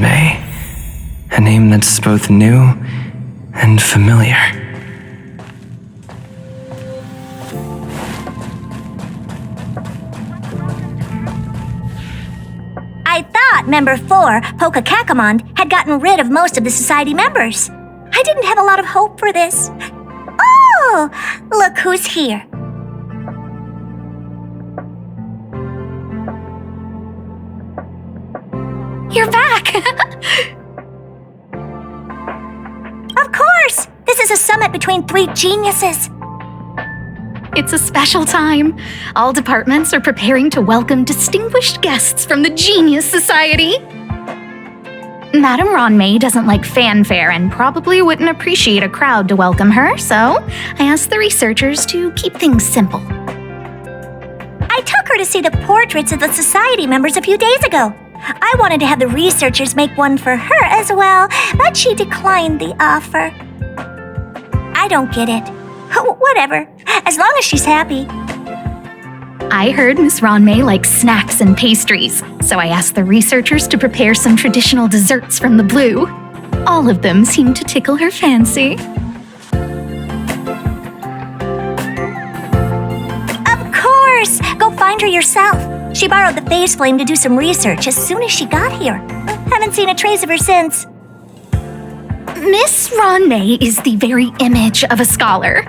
May, a name that's both new and familiar. I thought Member 4, Pokakakamon, had gotten rid of most of the society members. I didn't have a lot of hope for this. Oh, look who's here. You're back! Of course! This is a summit between three geniuses. It's a special time. All departments are preparing to welcome distinguished guests from the Genius Society. Madame Ronmei doesn't like fanfare and probably wouldn't appreciate a crowd to welcome her, so I asked the researchers to keep things simple. I took her to see the portraits of the society members a few days ago. I wanted to have the researchers make one for her as well, but she declined the offer. I don't get it. Whatever, as long as she's happy. I heard Miss Ronmei likes snacks and pastries, so I asked the researchers to prepare some traditional desserts from the blue. All of them seemed to tickle her fancy. Of course! Go find her yourself. She borrowed the phase flame to do some research as soon as she got here. Haven't seen a trace of her since. Miss Ronmei is the very image of a scholar.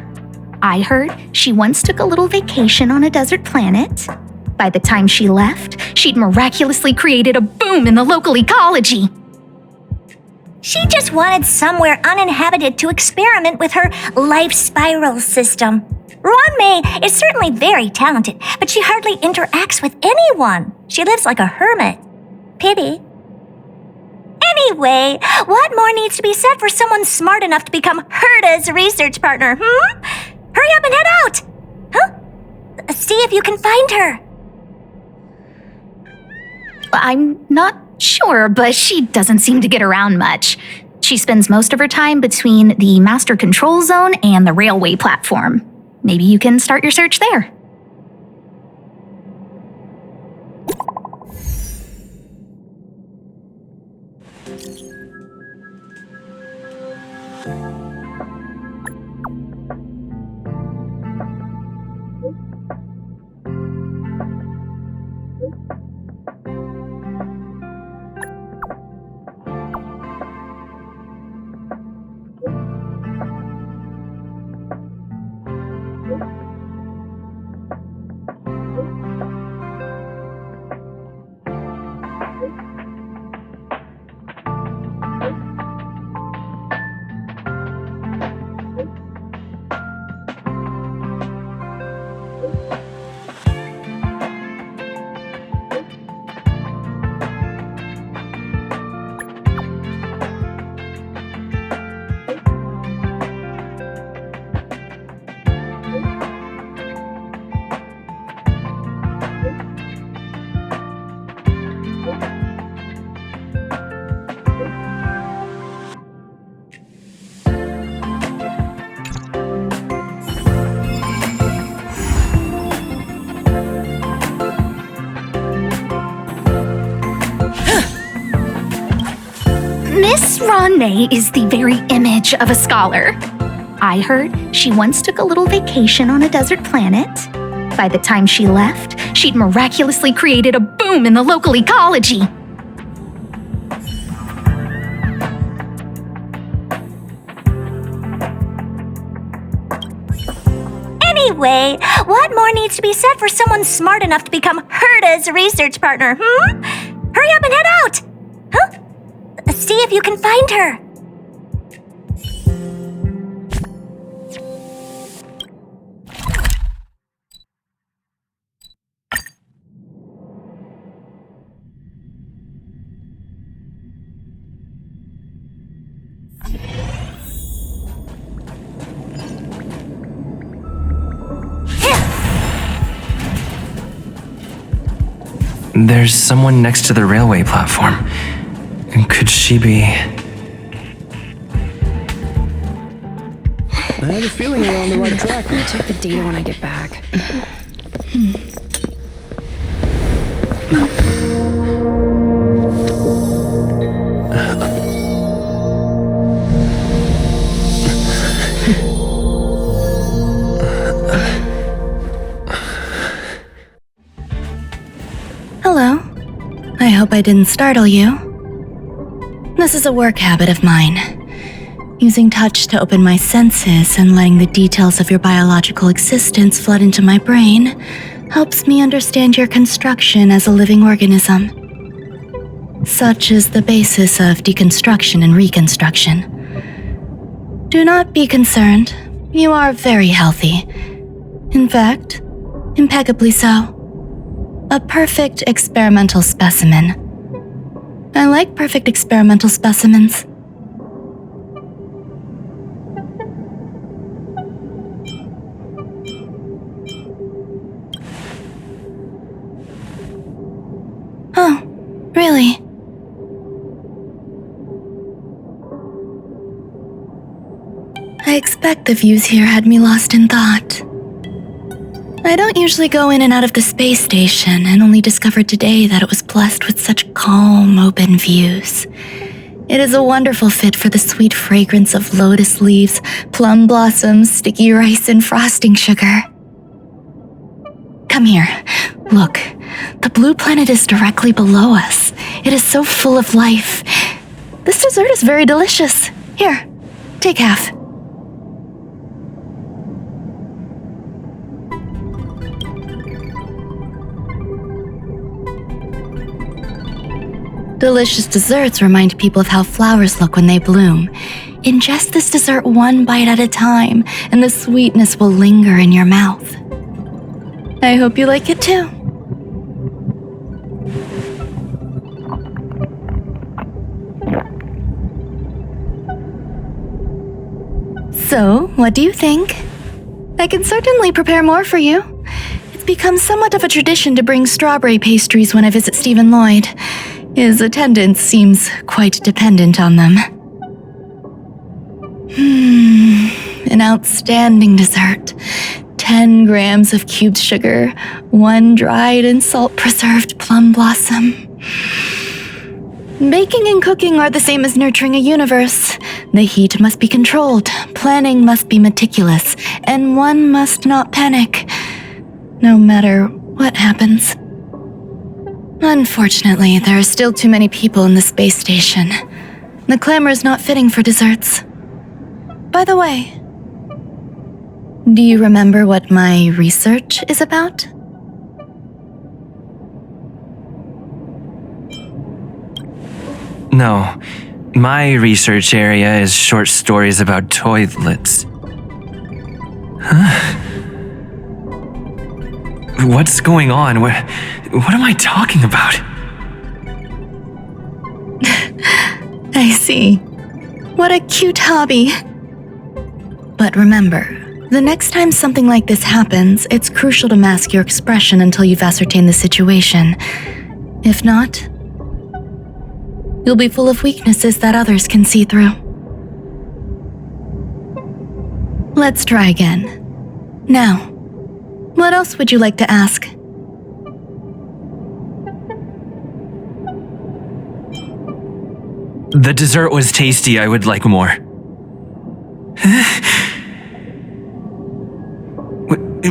I heard she once took a little vacation on a desert planet. By the time she left, she'd miraculously created a boom in the local ecology. She just wanted somewhere uninhabited to experiment with her life spiral system. Ronmei is certainly very talented, but she hardly interacts with anyone. She lives like a hermit. Pity. Anyway, what more needs to be said for someone smart enough to become Herda's research partner, Hurry up and head out! Huh? See if you can find her. I'm not sure, but she doesn't seem to get around much. She spends most of her time between the master control zone and the railway platform. Maybe you can start your search there. Miss Ronmei is the very image of a scholar. I heard she once took a little vacation on a desert planet. By the time she left, she'd miraculously created a boom in the local ecology. Anyway, what more needs to be said for someone smart enough to become Herda's research partner, Hurry up and head out! Huh? See if you can find her. There's someone next to the railway platform. Could she be... I have a feeling we're on the right track. I'll check the data when I get back. Hello. I hope I didn't startle you. This is a work habit of mine. Using touch to open my senses and letting the details of your biological existence flood into my brain helps me understand your construction as a living organism. Such is the basis of deconstruction and reconstruction. Do not be concerned. You are very healthy. In fact, impeccably so. A perfect experimental specimen. I like perfect experimental specimens. Oh, really? I expect the views here had me lost in thought. I don't usually go in and out of the space station and only discovered today that it was blessed with such calm, open views. It is a wonderful fit for the sweet fragrance of lotus leaves, plum blossoms, sticky rice, and frosting sugar. Come here. Look, the blue planet is directly below us. It is so full of life. This dessert is very delicious. Here, take half. Delicious desserts remind people of how flowers look when they bloom. Ingest this dessert one bite at a time, and the sweetness will linger in your mouth. I hope you like it too. So, what do you think? I can certainly prepare more for you. It's become somewhat of a tradition to bring strawberry pastries when I visit Stephen Lloyd. His attendance seems quite dependent on them. An outstanding dessert. 10 grams of cubed sugar, 1 dried and salt-preserved plum blossom. Baking and cooking are the same as nurturing a universe. The heat must be controlled, planning must be meticulous, and one must not panic, no matter what happens. Unfortunately, there are still too many people in the space station. The clamor is not fitting for desserts. By the way, do you remember what my research is about? No, my research area is short stories about toilets. Huh? What's going on? What am I talking about? I see. What a cute hobby. But remember, the next time something like this happens, it's crucial to mask your expression until you've ascertained the situation. If not, you'll be full of weaknesses that others can see through. Let's try again. Now, what else would you like to ask? The dessert was tasty. I would like more.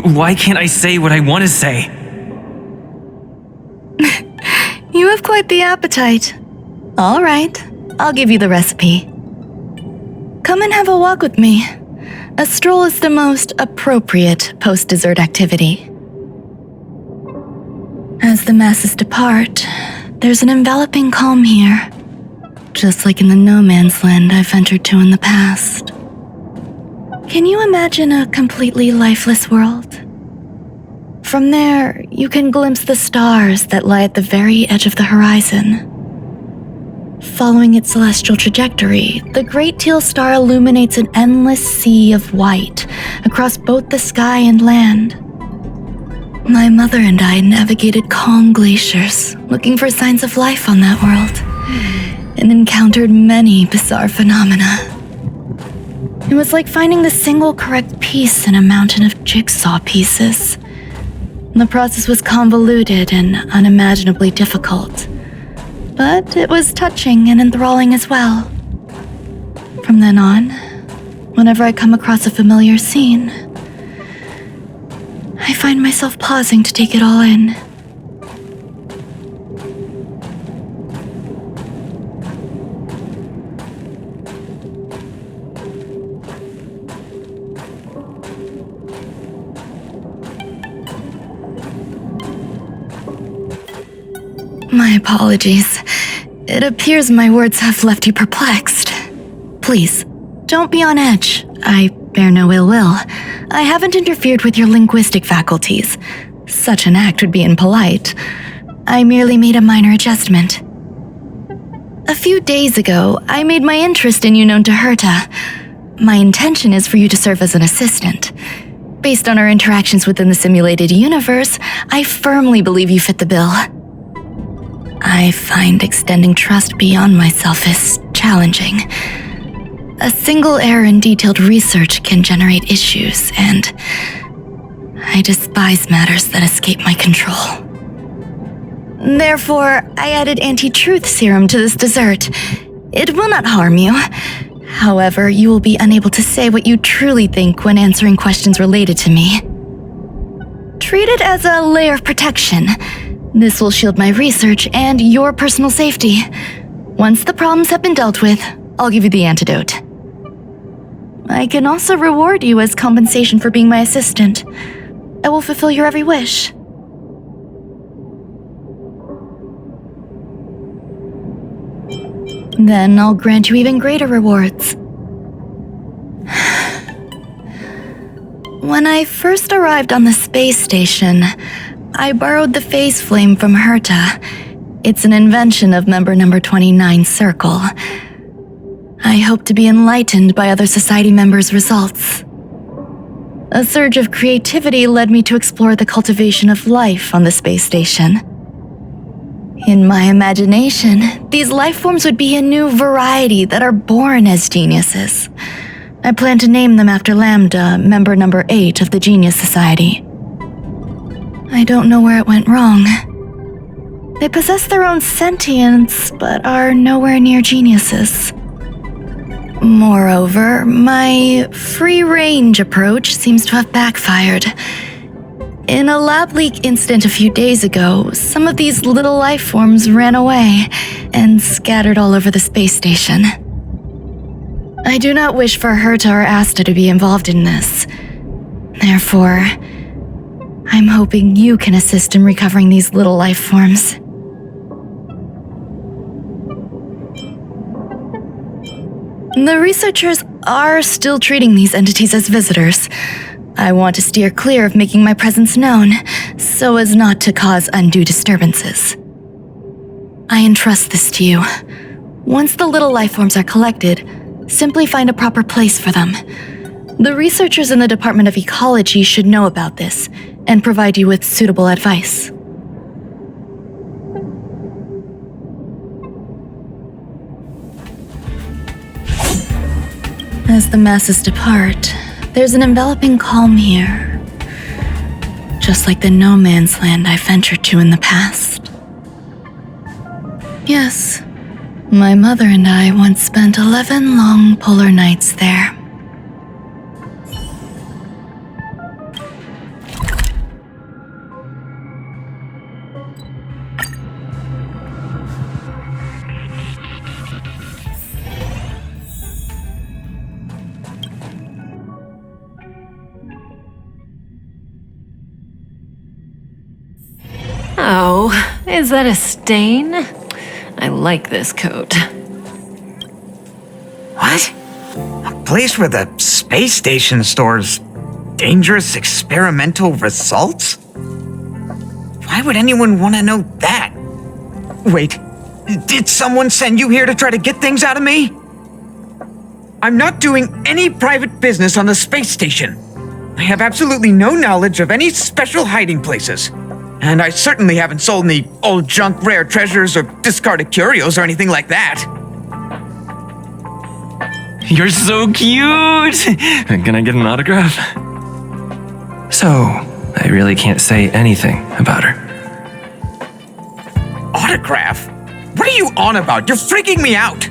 Why can't I say what I want to say? You have quite the appetite. All right, I'll give you the recipe. Come and have a walk with me. A stroll is the most appropriate post-dessert activity. As the masses depart, there's an enveloping calm here, just like in the no man's land I've ventured to in the past. Can you imagine a completely lifeless world? From there, you can glimpse the stars that lie at the very edge of the horizon. Following its celestial trajectory, the Great Teal Star illuminates an endless sea of white across both the sky and land. My mother and I navigated calm glaciers, looking for signs of life on that world, and encountered many bizarre phenomena. It was like finding the single correct piece in a mountain of jigsaw pieces. The process was convoluted and unimaginably difficult, but it was touching and enthralling as well. From then on, whenever I come across a familiar scene, I find myself pausing to take it all in. My apologies. It appears my words have left you perplexed. Please, don't be on edge. I bear no ill will. I haven't interfered with your linguistic faculties. Such an act would be impolite. I merely made a minor adjustment. A few days ago, I made my interest in you known to Herta. My intention is for you to serve as an assistant. Based on our interactions within the simulated universe, I firmly believe you fit the bill. I find extending trust beyond myself is challenging. A single error in detailed research can generate issues, and I despise matters that escape my control. Therefore, I added anti-truth serum to this dessert. It will not harm you. However, you will be unable to say what you truly think when answering questions related to me. Treat it as a layer of protection. This will shield my research and your personal safety. Once the problems have been dealt with, I'll give you the antidote. I can also reward you as compensation for being my assistant. I will fulfill your every wish. Then I'll grant you even greater rewards. When I first arrived on the space station, I borrowed the phase flame from Herta. It's an invention of member number 29's circle. I hope to be enlightened by other society members' results. A surge of creativity led me to explore the cultivation of life on the space station. In my imagination, these life forms would be a new variety that are born as geniuses. I plan to name them after Lambda, member number 8 of the Genius Society. I don't know where it went wrong. They possess their own sentience, but are nowhere near geniuses. Moreover, my free-range approach seems to have backfired. In a lab leak incident a few days ago, some of these little life forms ran away and scattered all over the space station. I do not wish for Herta or Asta to be involved in this. Therefore, I'm hoping you can assist in recovering these little life forms. The researchers are still treating these entities as visitors. I want to steer clear of making my presence known, so as not to cause undue disturbances. I entrust this to you. Once the little life forms are collected, simply find a proper place for them. The researchers in the Department of Ecology should know about this and provide you with suitable advice. As the masses depart, there's an enveloping calm here, just like the no man's land I ventured to in the past. Yes, my mother and I once spent 11 long polar nights there. Oh, is that a stain? I like this coat. What? A place where the space station stores dangerous experimental results? Why would anyone want to know that? Wait, did someone send you here to try to get things out of me? I'm not doing any private business on the space station. I have absolutely no knowledge of any special hiding places. And I certainly haven't sold any old junk rare treasures or discarded curios or anything like that. You're so cute! Can I get an autograph? So, I really can't say anything about her. Autograph? What are you on about? You're freaking me out!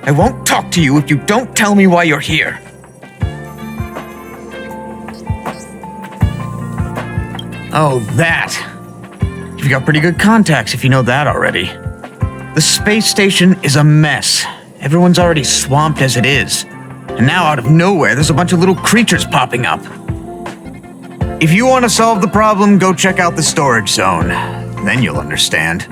I won't talk to you if you don't tell me why you're here. Oh, that. You've got pretty good contacts if you know that already. The space station is a mess. Everyone's already swamped as it is. And now out of nowhere, there's a bunch of little creatures popping up. If you want to solve the problem, go check out the storage zone. Then you'll understand.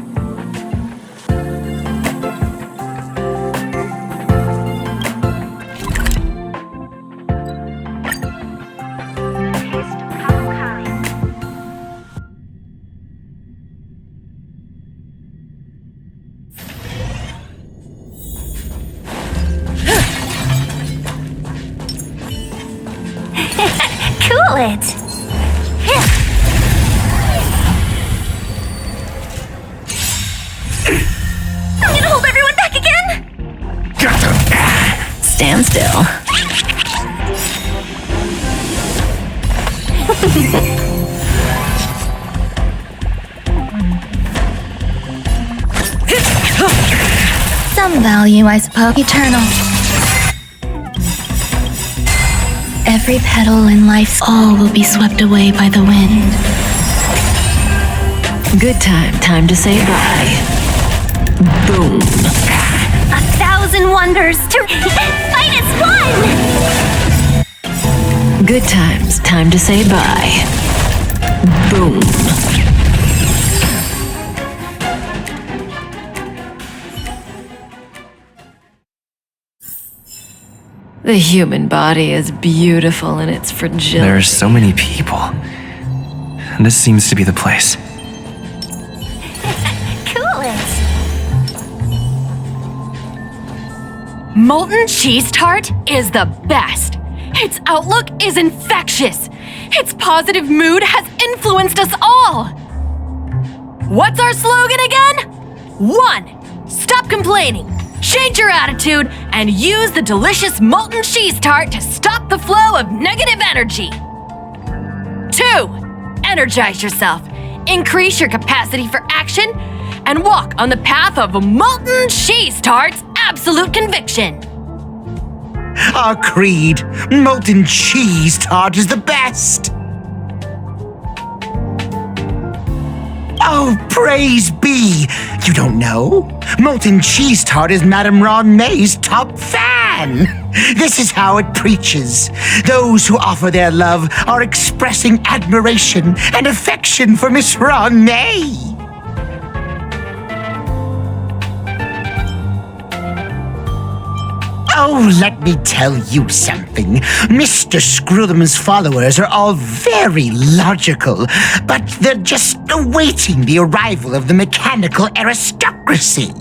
Cool it! I'm gonna hold everyone back again! Stand still. Some value, I suppose. Eternal. Every petal in life's all will be swept away by the wind. Good time to say bye. Boom. 1,000 wonders to minus one! Good times, time to say bye. Boom. The human body is beautiful in its fragility. There are so many people. This seems to be the place. Cool it! Molten cheese tart is the best. Its outlook is infectious. Its positive mood has influenced us all. What's our slogan again? 1. Stop complaining. Change your attitude and use the delicious molten cheese tart to stop the flow of negative energy. 2. Energize yourself. Increase your capacity for action and walk on the path of molten cheese tart's absolute conviction. Our creed, molten cheese tart is the best. Oh, praise be! You don't know? Molten cheese tart is Madame Ron May's top fan. This is how it preaches. Those who offer their love are expressing admiration and affection for Miss Ron May. Oh, let me tell you something. Mr. Screwthum's followers are all very logical, but they're just awaiting the arrival of the mechanical aristocracy.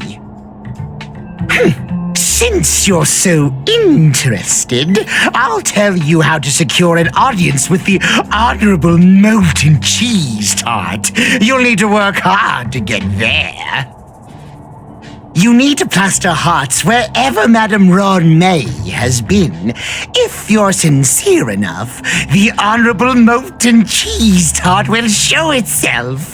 Since you're so interested, I'll tell you how to secure an audience with the Honorable Molten Cheese Tart. You'll need to work hard to get there. You need to plaster hearts wherever Madame Ron May has been. If you're sincere enough, the Honorable Molten Cheese Tart will show itself.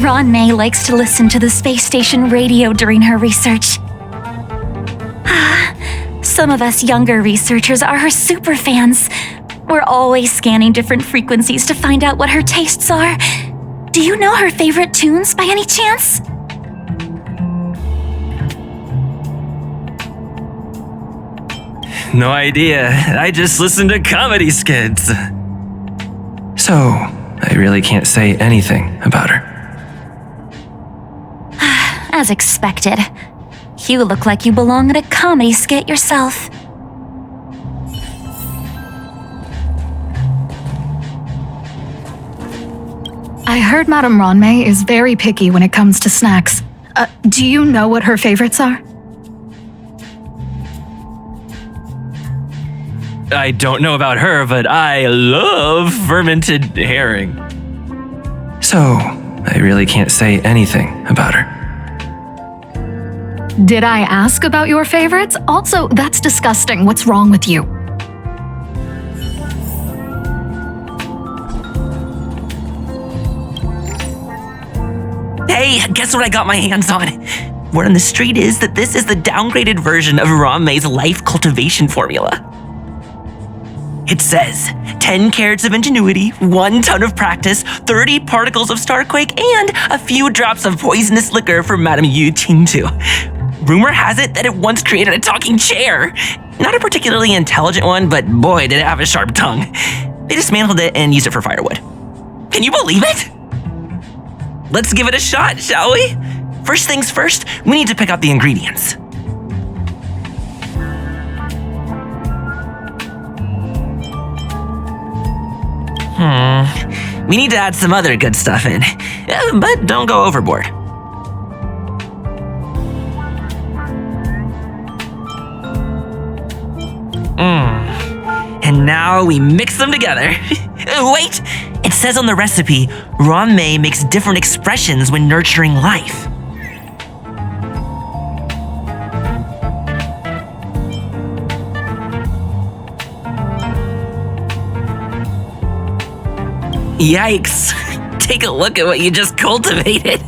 Ron May likes to listen to the space station radio during her research. Some of us younger researchers are her super fans. We're always scanning different frequencies to find out what her tastes are. Do you know her favorite tunes by any chance? No idea. I just listen to comedy skits. So, I really can't say anything about her. As expected. You look like you belong in a comedy skit yourself. I heard Madame Ronmay is very picky when it comes to snacks. Do you know what her favorites are? I don't know about her, but I love fermented herring. So, I really can't say anything about her. Did I ask about your favorites? Also, that's disgusting. What's wrong with you? Hey, guess what I got my hands on? Word on the street is that this is the downgraded version of Ron May's life cultivation formula. It says 10 carats of ingenuity, 1 ton of practice, 30 particles of starquake, and a few drops of poisonous liquor for Madame Yu Qingtu. Rumor has it that it once created a talking chair. Not a particularly intelligent one, but boy, did it have a sharp tongue. They dismantled it and used it for firewood. Can you believe it? Let's give it a shot, shall we? First things first, we need to pick out the ingredients. We need to add some other good stuff in, but don't go overboard. And now we mix them together. Wait! It says on the recipe, Ron May makes different expressions when nurturing life. Yikes! Take a look at what you just cultivated.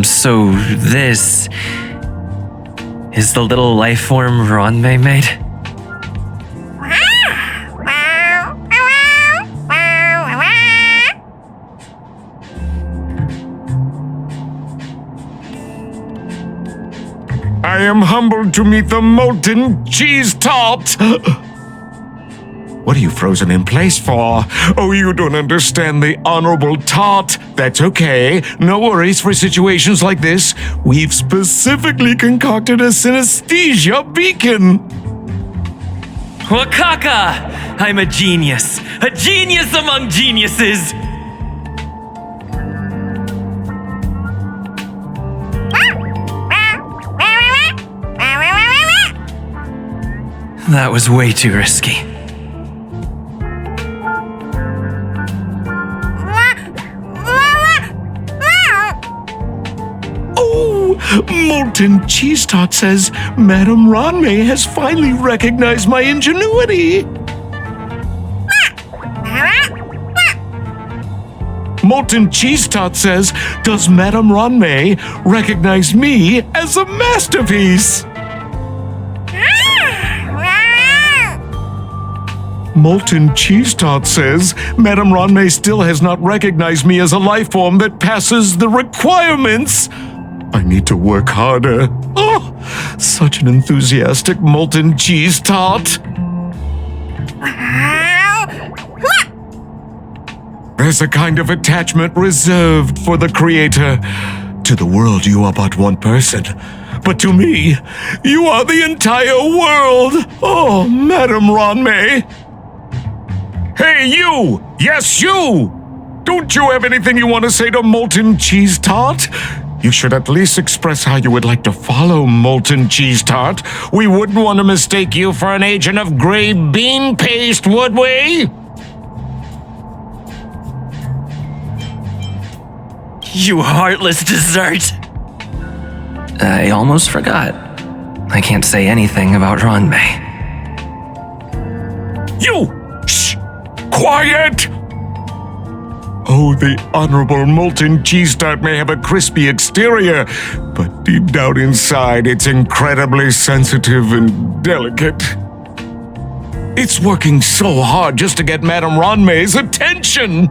So this is the little life form Ronmei made? I am humbled to meet the molten cheese tart. What are you frozen in place for? Oh, you don't understand the honorable tart. That's okay. No worries for situations like this. We've specifically concocted a synesthesia beacon. Wakaka! I'm a genius. A genius among geniuses! That was way too risky. Oh, molten cheese tart says Madame Ronmei has finally recognized my ingenuity. Molten cheese tart says, does Madame Ronmei recognize me as a masterpiece? Molten cheese tart says, Madame Ronmei still has not recognized me as a life form that passes the requirements. I need to work harder. Oh, such an enthusiastic molten cheese tart. There's a kind of attachment reserved for the creator. To the world, you are but one person. But to me, you are the entire world. Oh, Madame Ronmei. Hey, you! Yes, you! Don't you have anything you want to say to Molten Cheese Tart? You should at least express how you would like to follow Molten Cheese Tart. We wouldn't want to mistake you for an agent of gray bean paste, would we? You heartless dessert! I almost forgot. I can't say anything about Ronmei. You! Shh! Quiet! Oh, the honorable molten cheese tart may have a crispy exterior, but deep down inside, it's incredibly sensitive and delicate. It's working so hard just to get Madame Ronmei's attention.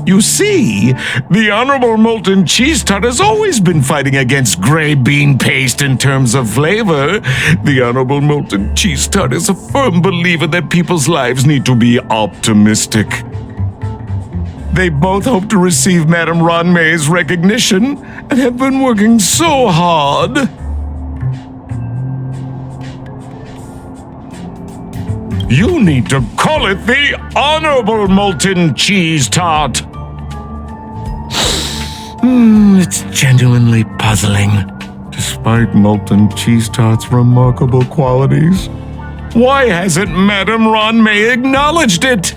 You see, the honorable molten cheese tart has always been fighting against gray bean paste in terms of flavor. The honorable molten cheese tart is a firm believer that people's lives need to be optimistic. They both hope to receive Madame Ronmei's recognition and have been working so hard. You need to call it the honorable molten cheese tart. It's genuinely puzzling, despite molten cheese tart's remarkable qualities. Why hasn't Madame Ronmei acknowledged it?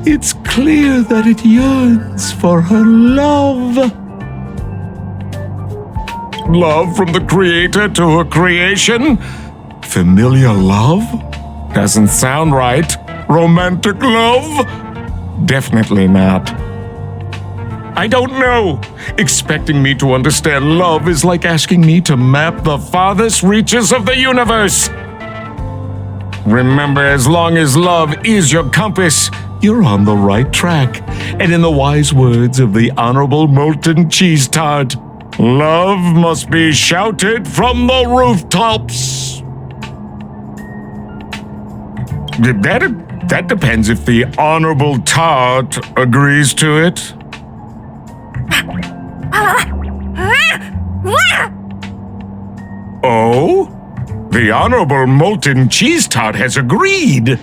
It's clear that it yearns for her love. Love from the creator to her creation? Familiar love? Doesn't sound right. Romantic love? Definitely not. I don't know. Expecting me to understand love is like asking me to map the farthest reaches of the universe. Remember, as long as love is your compass, you're on the right track. And in the wise words of the Honorable Molten Cheese Tart, love must be shouted from the rooftops. That depends if the Honorable Tart agrees to it. Oh? The Honorable Molten Cheese Tart has agreed.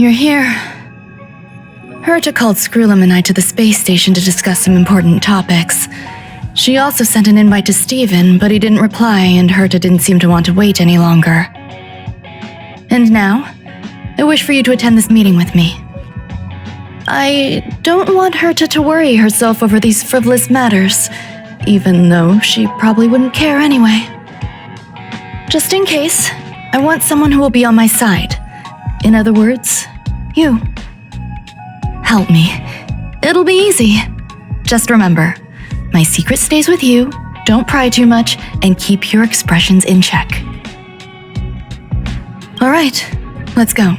You're here. Herta called Screwlam and I to the space station to discuss some important topics. She also sent an invite to Steven, but he didn't reply, and Herta didn't seem to want to wait any longer. And now, I wish for you to attend this meeting with me. I don't want Herta to worry herself over these frivolous matters, even though she probably wouldn't care anyway. Just in case, I want someone who will be on my side. In other words, you. Help me. It'll be easy. Just remember, my secret stays with you, don't pry too much, and keep your expressions in check. All right, let's go.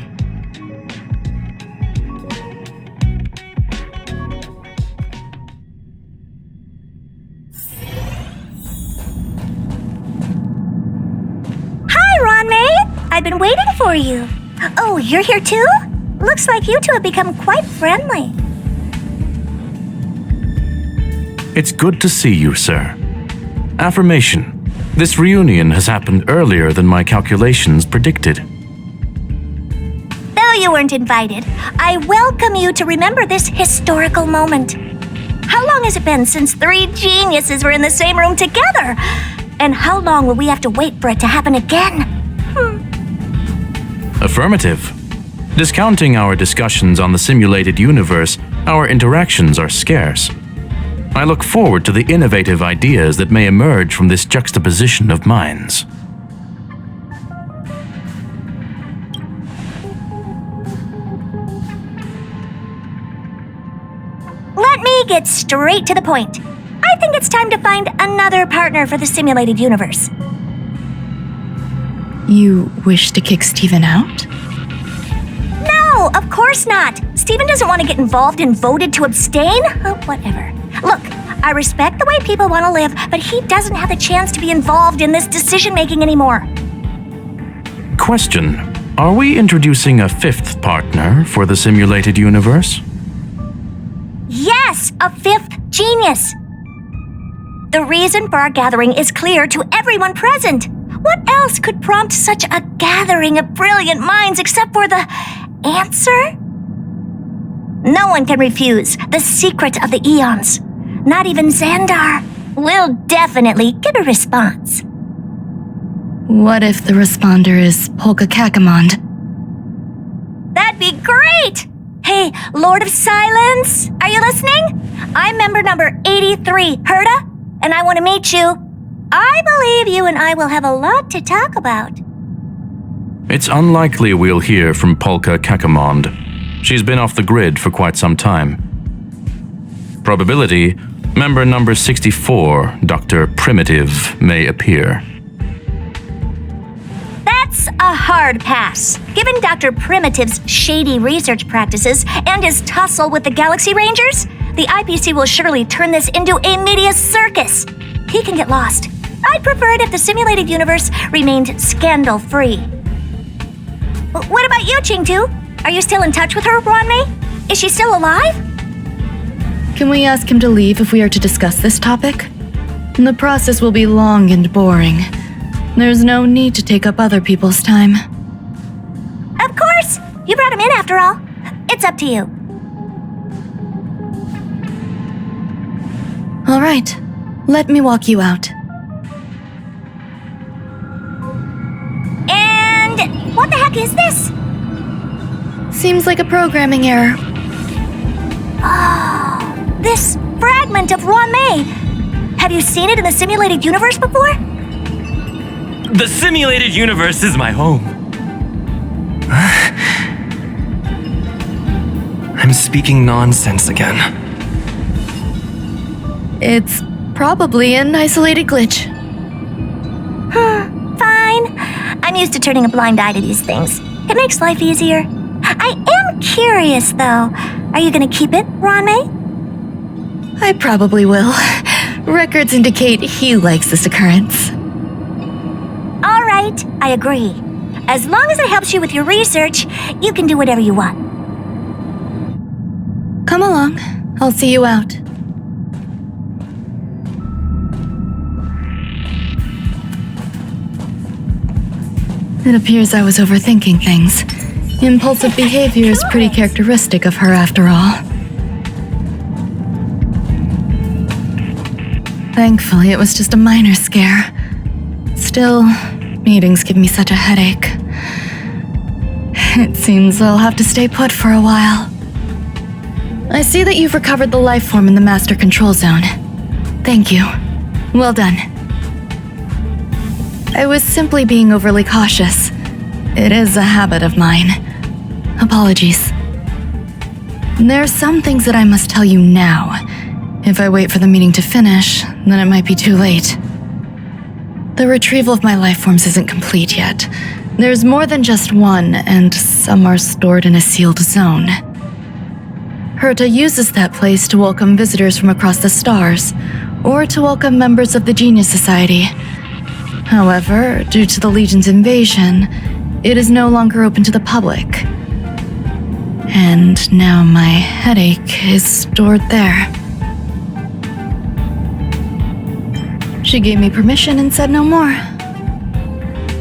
Hi, Ronmei! I've been waiting for you. Oh, you're here too? Looks like you two have become quite friendly. It's good to see you, sir. Affirmation. This reunion has happened earlier than my calculations predicted. Though you weren't invited, I welcome you to remember this historical moment. How long has it been since 3 geniuses were in the same room together? And how long will we have to wait for it to happen again? Affirmative. Discounting our discussions on the simulated universe, our interactions are scarce. I look forward to the innovative ideas that may emerge from this juxtaposition of minds. Let me get straight to the point. I think it's time to find another partner for the simulated universe. You wish to kick Steven out? No, of course not. Steven doesn't want to get involved and voted to abstain. Oh, whatever. Look, I respect the way people want to live, but he doesn't have the chance to be involved in this decision-making anymore. Question. Are we introducing a 5th partner for the simulated universe? Yes, a 5th genius. The reason for our gathering is clear to everyone present. What else could prompt such a gathering of brilliant minds except for the answer? No one can refuse the secret of the eons. Not even Xandar. We'll definitely get a response. What if the responder is Polka Kakamond? That'd be great! Hey, Lord of Silence, are you listening? I'm member number 83, Herta, and I want to meet you. I believe you and I will have a lot to talk about. It's unlikely we'll hear from Polka Kakamond. She's been off the grid for quite some time. Probability, member number 64, Dr. Primitive, may appear. That's a hard pass. Given Dr. Primitive's shady research practices and his tussle with the Galaxy Rangers, the IPC will surely turn this into a media circus. He can get lost. I'd prefer it if the simulated universe remained scandal-free. What about you, Chingtu? Are you still in touch with her, Ronmei? Is she still alive? Can we ask him to leave if we are to discuss this topic? The process will be long and boring. There's no need to take up other people's time. Of course! You brought him in after all. It's up to you. All right, let me walk you out. And what the heck is this? Seems like a programming error. Oh, this fragment of Ronmei. Have you seen it in the simulated universe before? The simulated universe is my home. I'm speaking nonsense again. It's probably an isolated glitch. Fine. I'm used to turning a blind eye to these things. It makes life easier. I am curious, though. Are you gonna keep it, Ronmei? I probably will. Records indicate he likes this occurrence. All right, I agree. As long as it helps you with your research, you can do whatever you want. Come along. I'll see you out. It appears I was overthinking things. Impulsive behavior is pretty characteristic of her after all. Thankfully, it was just a minor scare. Still, meetings give me such a headache. It seems I'll have to stay put for a while. I see that you've recovered the life form in the master control zone. Thank you. Well done. I was simply being overly cautious. It is a habit of mine. Apologies. There are some things that I must tell you now. If I wait for the meeting to finish, then it might be too late. The retrieval of my life forms isn't complete yet. There's more than just one, and some are stored in a sealed zone. Herta uses that place to welcome visitors from across the stars, or to welcome members of the Genius Society. However, due to the Legion's invasion, it is no longer open to the public. And now my headache is stored there. She gave me permission and said no more.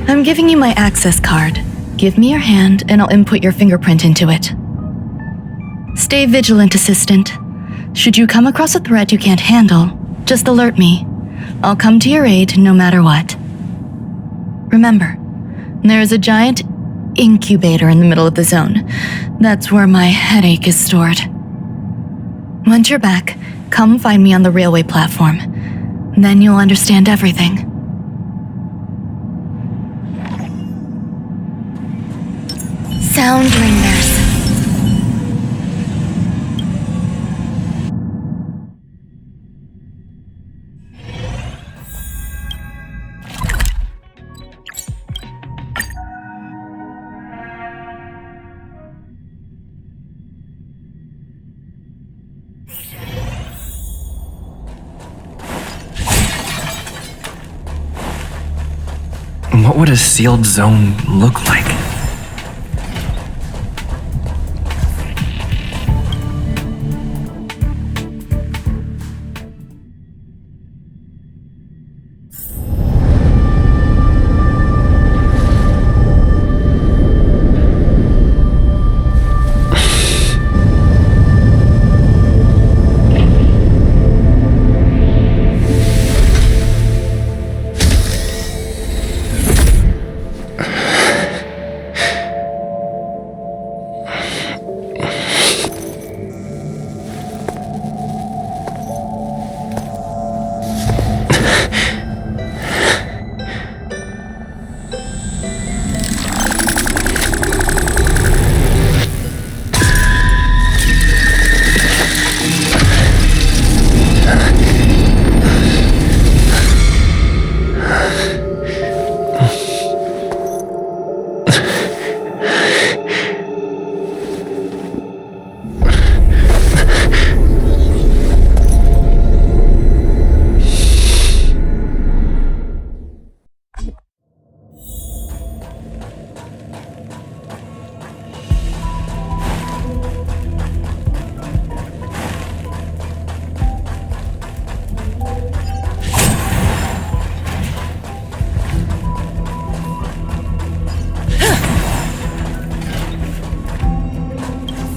I'm giving you my access card. Give me your hand and I'll input your fingerprint into it. Stay vigilant, Assistant. Should you come across a threat you can't handle, just alert me. I'll come to your aid no matter what. Remember, there is a giant incubator in the middle of the zone. That's where my headache is stored. Once you're back, come find me on the railway platform. Then you'll understand everything. Sound ringers. What would a sealed zone look like?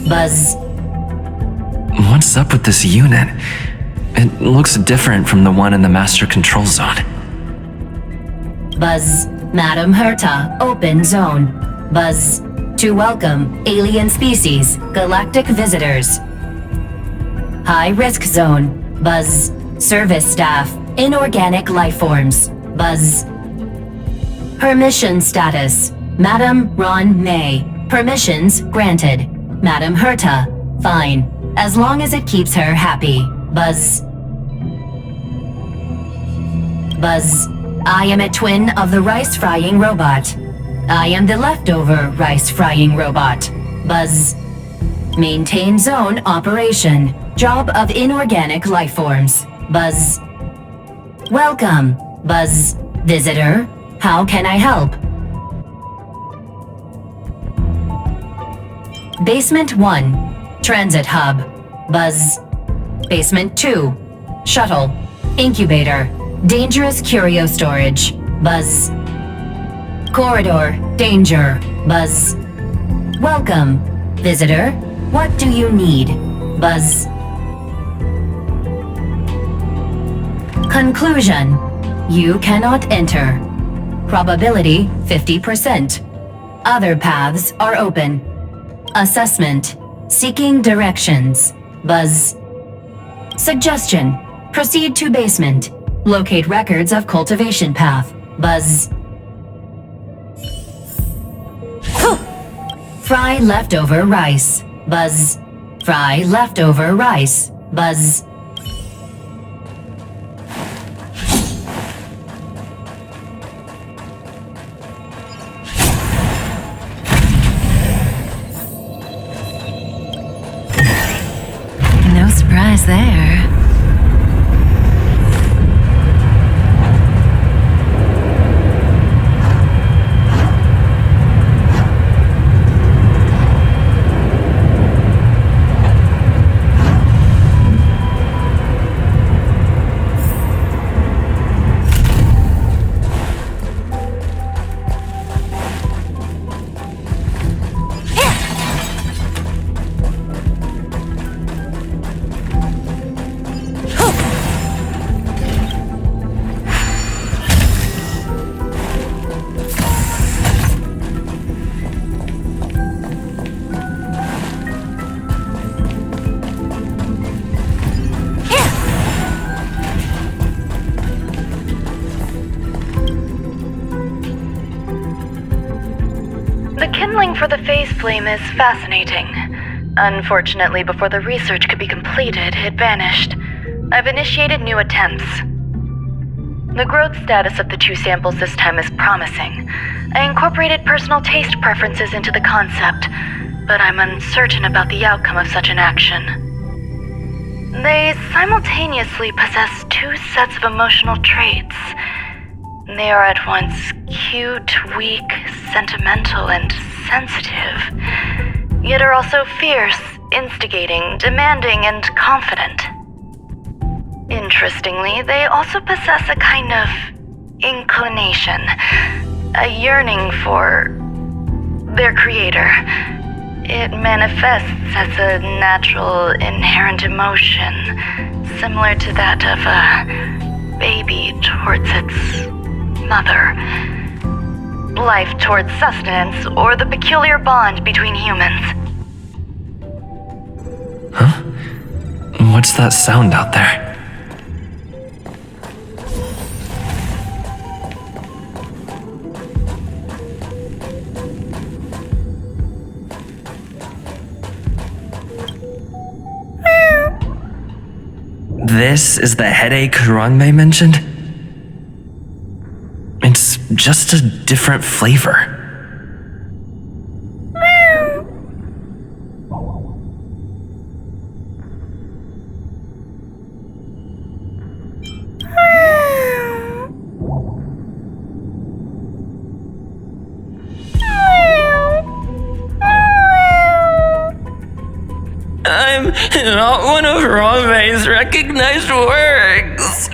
Buzz. What's up with this unit? It looks different from the one in the Master Control Zone. Buzz. Madam Herta, open zone. Buzz. To welcome alien species, galactic visitors. High risk zone. Buzz. Service staff, inorganic life forms. Buzz. Permission status. Madam Ron May. Permissions granted. Madam Herta. Fine. As long as it keeps her happy. Buzz. Buzz. I am a twin of the rice-frying robot. I am the leftover rice-frying robot. Buzz. Maintain zone operation. Job of inorganic life forms. Buzz. Welcome. Buzz. Visitor. How can I help? Basement 1. Transit hub. Buzz. Basement 2. Shuttle. Incubator. Dangerous curio storage. Buzz. Corridor. Danger. Buzz. Welcome. Visitor, what do you need? Buzz. Conclusion. You cannot enter. Probability 50%. Other paths are open. Assessment. Seeking directions. Buzz. Suggestion. Proceed to basement. Locate records of cultivation path. Buzz. Fry leftover rice. Buzz. Fry leftover rice. Buzz. No surprise there. The kindling for the phase flame is fascinating. Unfortunately, before the research could be completed, it vanished. I've initiated new attempts. The growth status of the two samples this time is promising. I incorporated personal taste preferences into the concept, but I'm uncertain about the outcome of such an action. They simultaneously possess two sets of emotional traits. They are at once cute, weak, sentimental, and sensitive, yet are also fierce, instigating, demanding, and confident. Interestingly, they also possess a kind of inclination, a yearning for their creator. It manifests as a natural, inherent emotion, similar to that of a baby towards its mother. Life towards sustenance, or the peculiar bond between humans. Huh? What's that sound out there? This is the headache Rongmei mentioned? It's just a different flavor. I'm not one of Rongmei's recognized works.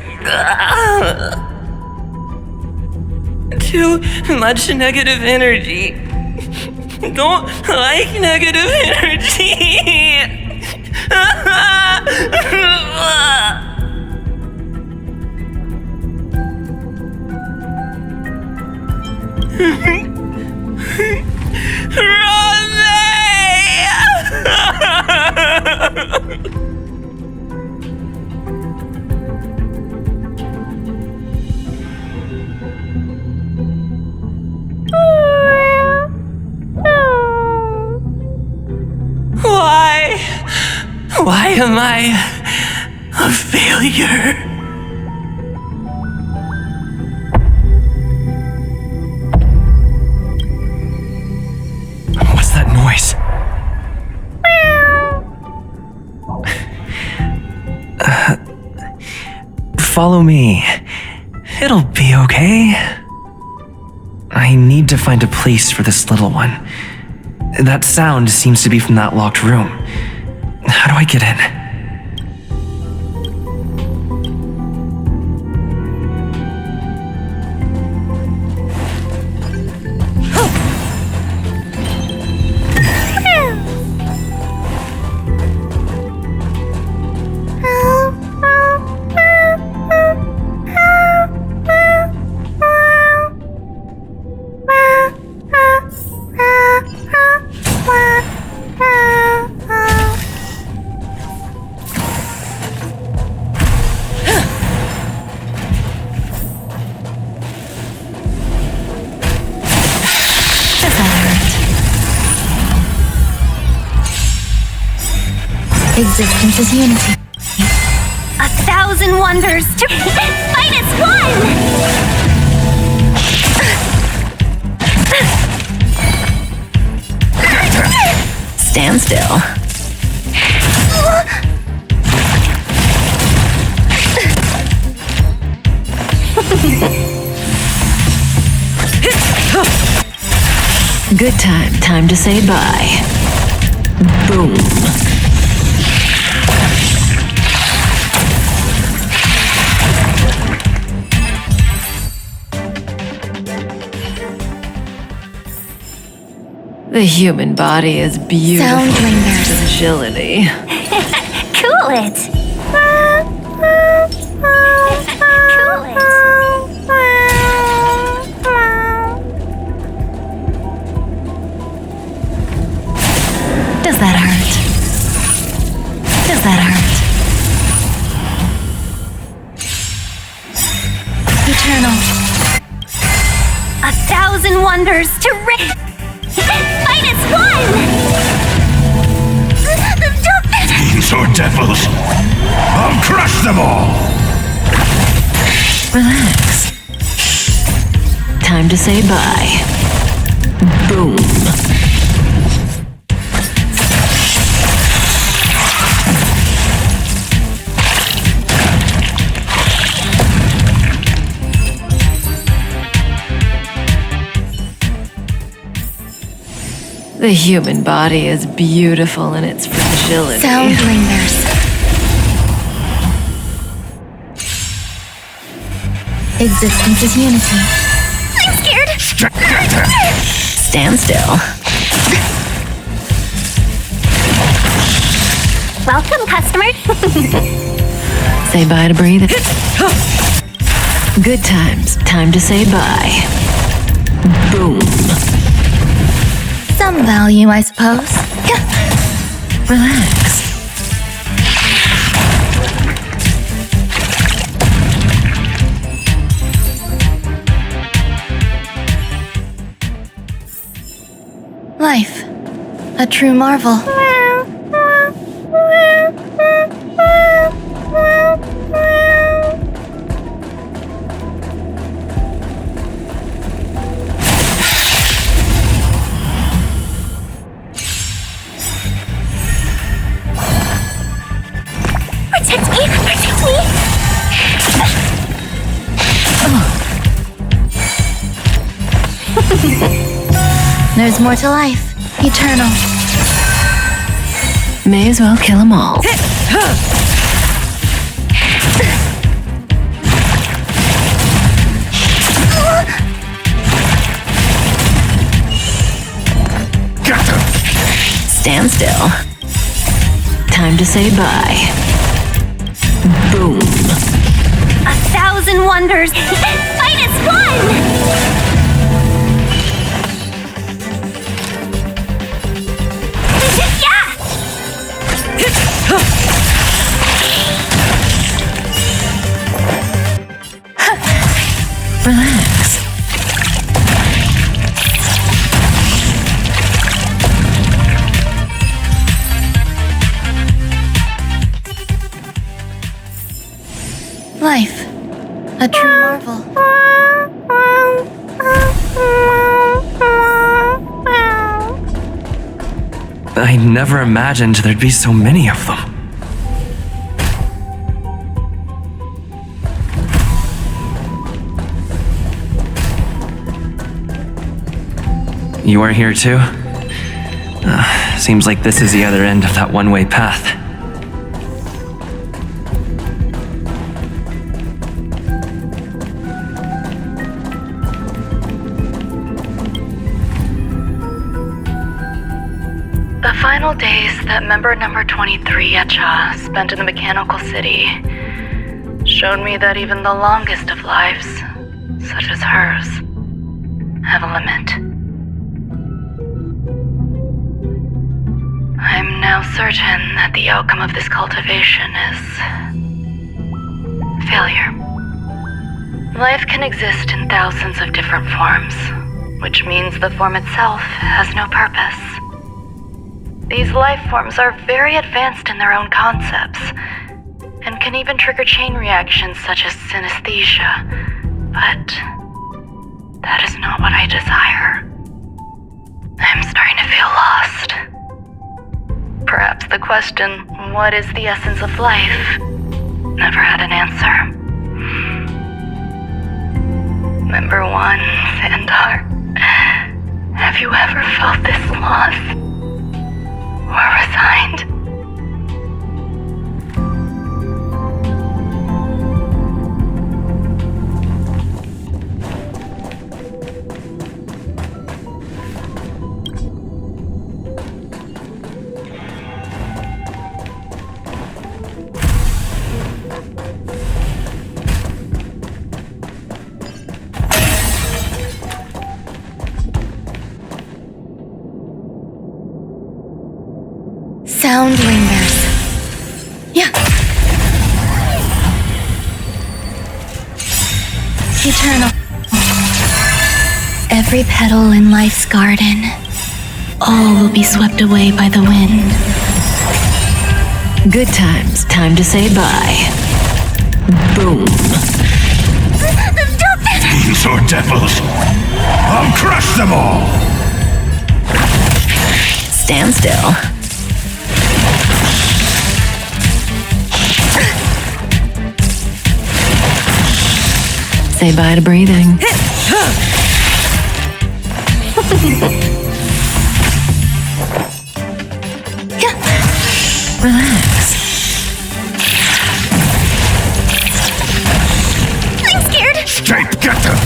Too much negative energy. Don't like negative energy. Why am I a failure? What's that noise? Follow me. It'll be okay. I need to find a place for this little one. That sound seems to be from that locked room. How do I get in? Existence is unity. 1,000 wonders to fight as one! Stand still. Good time. Time to say bye. Boom. The human body is beautiful. Sound lingers. Agility. Cool it! Cool it! Does that hurt? Does that hurt? Eternal. 1,000 wonders to fight as one! Fiends or devils, I'll crush them all! Relax. Time to say bye. Boom. The human body is beautiful in its fragility. Sound lingers. Existence is unity. I'm scared! Stand still. Welcome, customer. Say bye to breathe. Good times. Time to say bye. Boom. Some value, I suppose. Relax. Life. A true marvel. Protect me! Protect me! There's more to life. Eternal. May as well kill them all. Stand still. Time to say bye. Boom. 1,000 wonders! Fight as one! Relax. Life. A true marvel. I never imagined there'd be so many of them. You are here too? Seems like this is the other end of that one-way path. The final days that member number 23 Echa spent in the mechanical city showed me that even the longest of lives, such as hers, have a limit. I'm now certain that the outcome of this cultivation is failure. Life can exist in thousands of different forms, which means the form itself has no purpose. These life forms are very advanced in their own concepts, and can even trigger chain reactions such as synesthesia. But that is not what I desire. I'm starting to feel lost. Perhaps the question, what is the essence of life, never had an answer. Member 1, Sandar, have you ever felt this lost? Or resigned? Sound lingers. Yeah. Eternal. Every petal in life's garden, all will be swept away by the wind. Good times. Time to say bye. Boom. These are devils. I'll crush them all. Stand still. Say bye to breathing. Relax. I'm scared. Straight, get them.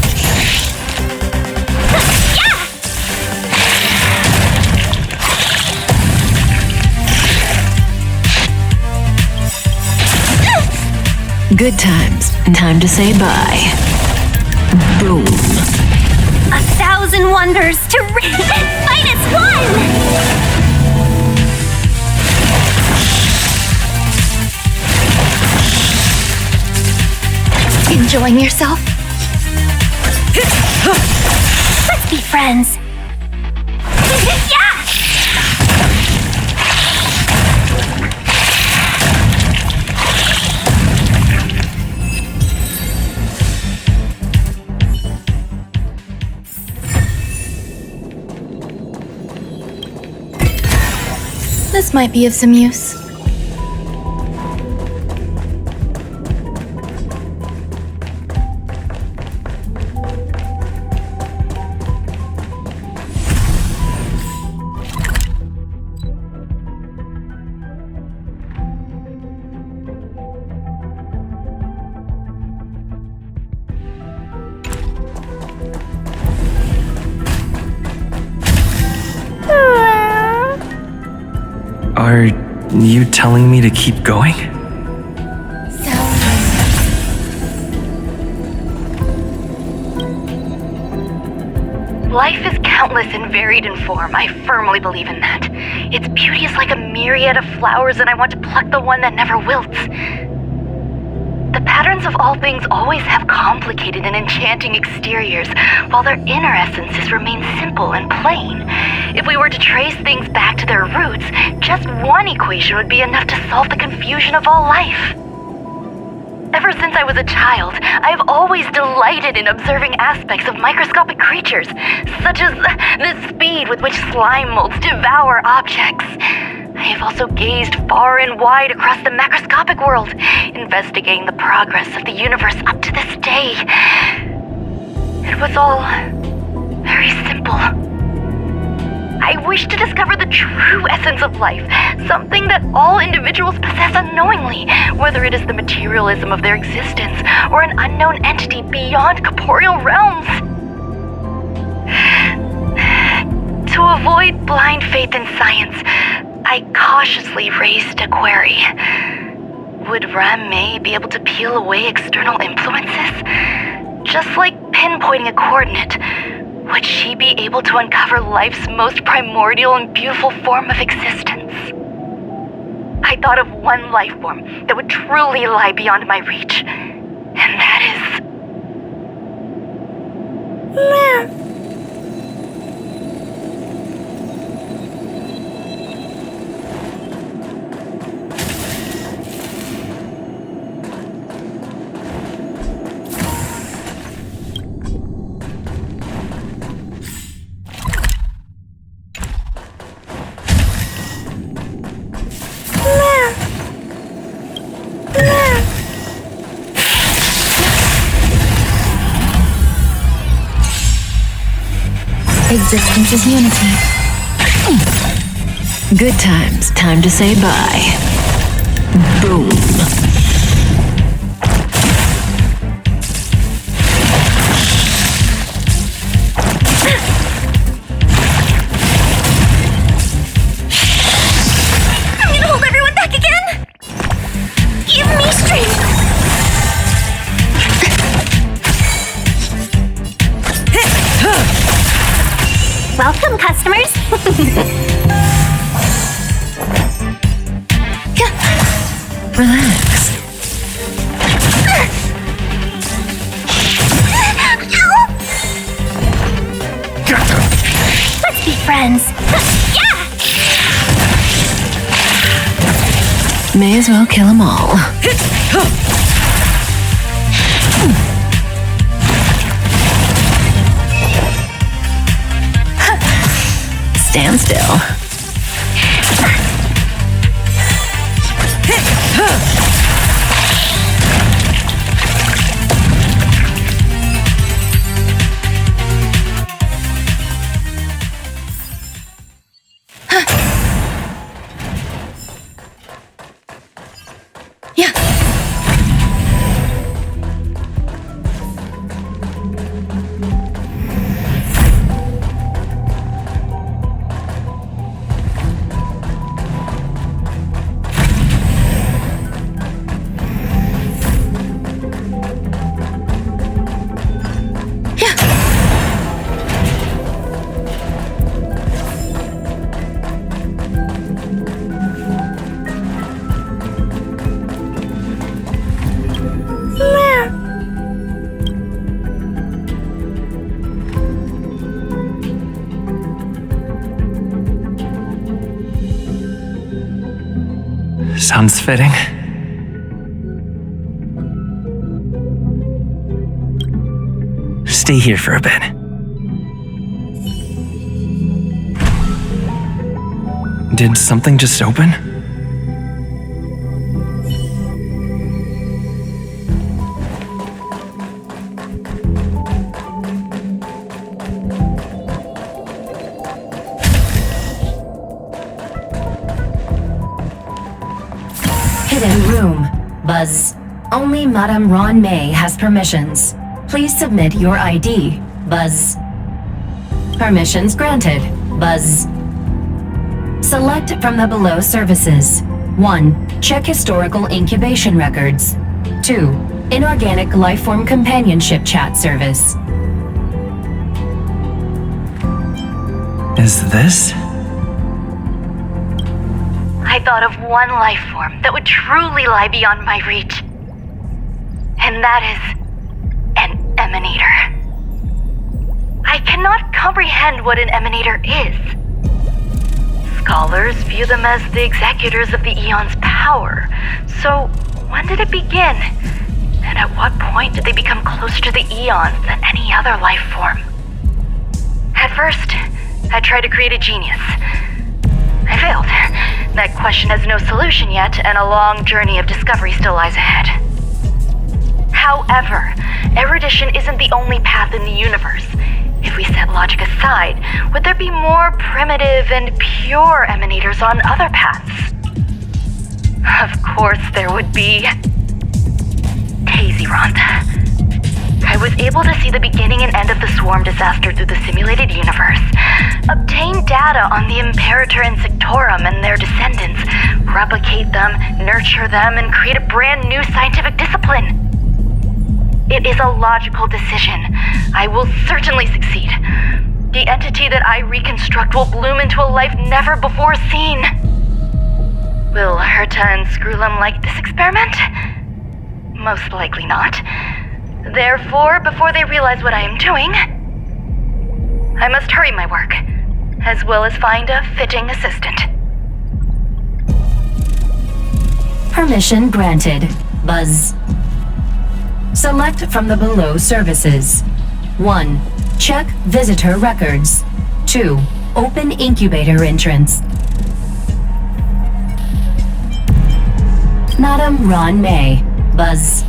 Good times. Time to say bye. Boom. 1,000 wonders to fight as one! Enjoying yourself? Let's be friends. Yeah! This might be of some use. Are you telling me to keep going? Life is countless and varied in form. I firmly believe in that. Its beauty is like a myriad of flowers, and I want to pluck the one that never wilts. The patterns of all things always have complicated and enchanting exteriors, while their inner essences remain simple and plain. If we were to trace things back to their roots, just one equation would be enough to solve the confusion of all life. Ever since I was a child, I have always delighted in observing aspects of microscopic creatures, such as the speed with which slime molds devour objects. I have also gazed far and wide across the macroscopic world, investigating the progress of the universe up to this day. It was all very simple. I wish to discover the true essence of life, something that all individuals possess unknowingly, whether it is the materialism of their existence or an unknown entity beyond corporeal realms. To avoid blind faith in science, I cautiously raised a query. Would Ram-Mei be able to peel away external influences? Just like pinpointing a coordinate, would she be able to uncover life's most primordial and beautiful form of existence? I thought of one life form that would truly lie beyond my reach, and that is... Existence is unity. Good times. Time to say bye. Boom. I'm gonna hold everyone back again! Give me strength! Welcome, customers! Relax. Let's be friends. Yeah! May as well kill them all. Stand still. Sounds fitting. Stay here for a bit. Did something just open? Hidden room. Buzz. Only Madame Ron May has permissions. Please submit your ID. Buzz. Permissions granted. Buzz. Select from the below services. 1. Check historical incubation records. 2. Inorganic lifeform companionship chat service. Is this? I thought of one life form that would truly lie beyond my reach. And that is an emanator. I cannot comprehend what an emanator is. Scholars view them as the executors of the Eon's power. So, when did it begin? And at what point did they become closer to the Eons than any other life form? At first, I tried to create a genius. I failed. That question has no solution yet, and a long journey of discovery still lies ahead. However, erudition isn't the only path in the universe. If we set logic aside, would there be more primitive and pure emanators on other paths? Of course there would be. Tazeront. I was able to see the beginning and end of the swarm disaster through the simulated universe, obtain data on the Imperator and Sectorum and their descendants, replicate them, nurture them, and create a brand new scientific discipline. It is a logical decision. I will certainly succeed. The entity that I reconstruct will bloom into a life never before seen. Will Herta and Screwlum like this experiment? Most likely not. Therefore, before they realize what I am doing, I must hurry my work, as well as find a fitting assistant. Permission granted. Buzz. Select from the below services. 1. Check visitor records. 2. Open incubator entrance. Madame Ron May. Buzz.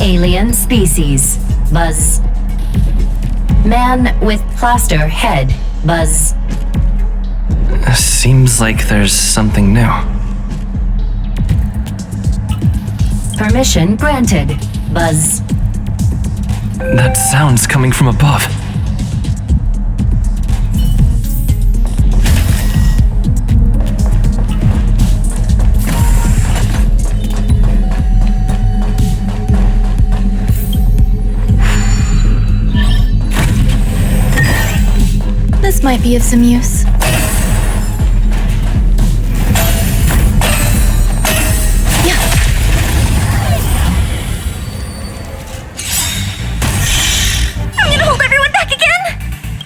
Alien species. Buzz. Man with plaster head. Buzz. Seems like there's something new. Permission granted. Buzz. That sound's coming from above. This might be of some use.